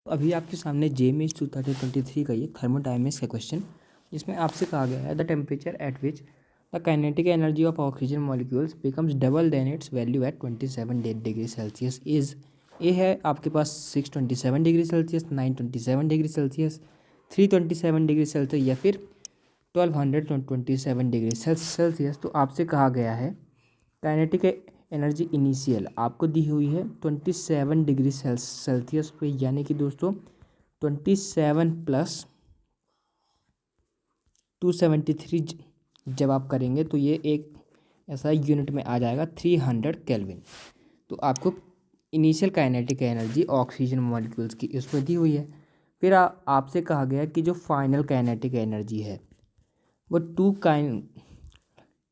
अभी आपके सामने जेएमएस 2023 का ये थर्मोडायनेमिक्स का क्वेश्चन, जिसमें आपसे कहा गया है the temperature at which the kinetic energy of oxygen molecules becomes double than its value at 27 degree Celsius is. A है आपके पास 627 degree Celsius, 927 degree Celsius, 327 degree Celsius या फिर 1227 डिग्री सेल्सियस। तो आपसे कहा गया है काइनेटिक एनर्जी इनिशियल आपको दी हुई है 27 डिग्री सेल्सियस पे, यानी कि दोस्तों 27 प्लस 273 जब आप करेंगे तो ये एक ऐसा यूनिट में आ जाएगा 300 केल्विन। तो आपको initial kinetic energy oxygen molecules की इसमें दी हुई है। फिर आपसे कहा गया कि जो फाइनल काइनेटिक एनर्जी है वो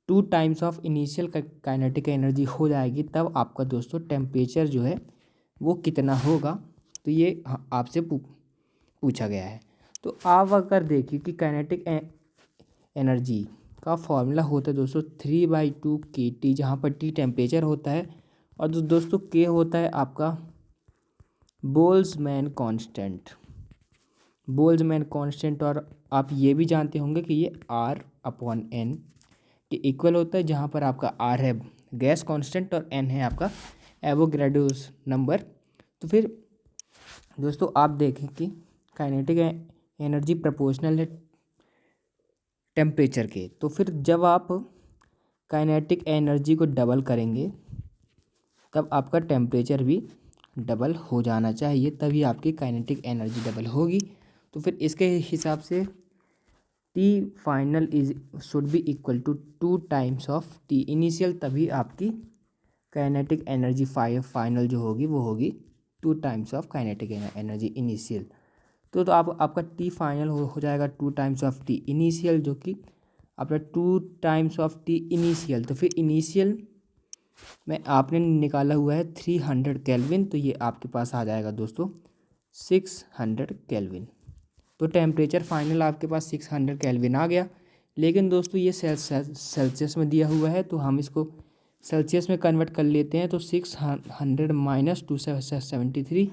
two times of initial kinetic energy हो जाएगी, तब आपका दोस्तों टेम्परेचर जो है वो कितना होगा। तो ये आपसे पूछा गया है। तो आप अगर देखिए कि काइनेटिक एनर्जी का फॉर्मूला होता है दोस्तों 3/2 kT, जहाँ पर टी टेम्परेचर होता है और दोस्तों के होता है आपका बोल्ट्जमैन कांस्टेंट। और आप ये भी जानते होंगे कि ये R/N के इक्वल होता है, जहाँ पर आपका R है गैस कांस्टेंट और N है आपका एवोगैड्रोस नंबर। तो फिर दोस्तों आप देखें कि काइनेटिक एनर्जी प्रोपोर्शनल है टेम्परेचर के। तो फिर जब आप काइनेटिक एनर्जी को डबल करेंगे तब आपका टेम्परेचर भी डबल हो जाना चाहिए, तभी आपकी काइनेटिक एनर्जी डबल होगी। तो फिर इसके हिसाब से T final is should be equal to 2 times of T initial, तभी आपकी काइनेटिक एनर्जी फाइनल जो होगी वो होगी 2 times of kinetic energy initial. तो आपका टी फाइनल हो जाएगा 2 टाइम्स ऑफ टी इनिशियल, जो कि आपका 2 टाइम्स ऑफ टी इनिशियल। तो फिर इनिशियल में आपने निकाला हुआ है 300 केल्विन, तो ये आपके पास आ जाएगा दोस्तों 600 केल्विन। तो टेम्परेचर फाइनल आपके पास 600 केल्विन आ गया। लेकिन दोस्तों ये सेल्सियस में दिया हुआ है, तो हम इसको सेल्सियस में कन्वर्ट कर लेते हैं। तो 600 माइनस 273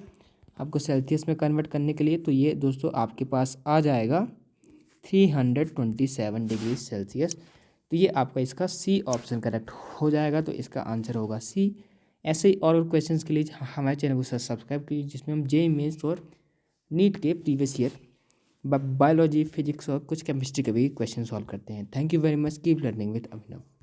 आपको सेल्सियस में कन्वर्ट करने के लिए, तो ये दोस्तों आपके पास आ जाएगा 327 डिग्री सेल्सियस। तो ये आपका इसका सी ऑप्शन करेक्ट हो जाएगा। तो इसका आंसर होगा सी। ऐसे ही और क्वेश्चंस के लिए हमारे चैनल को सब्सक्राइब कीजिए, जिसमें हम जेईई मेंस और नीट के प्रीवियस ईयर बायोलॉजी, फिजिक्स और कुछ केमिस्ट्री के भी क्वेश्चन सॉल्व करते हैं। Thank you very much. Keep learning with Abhinav.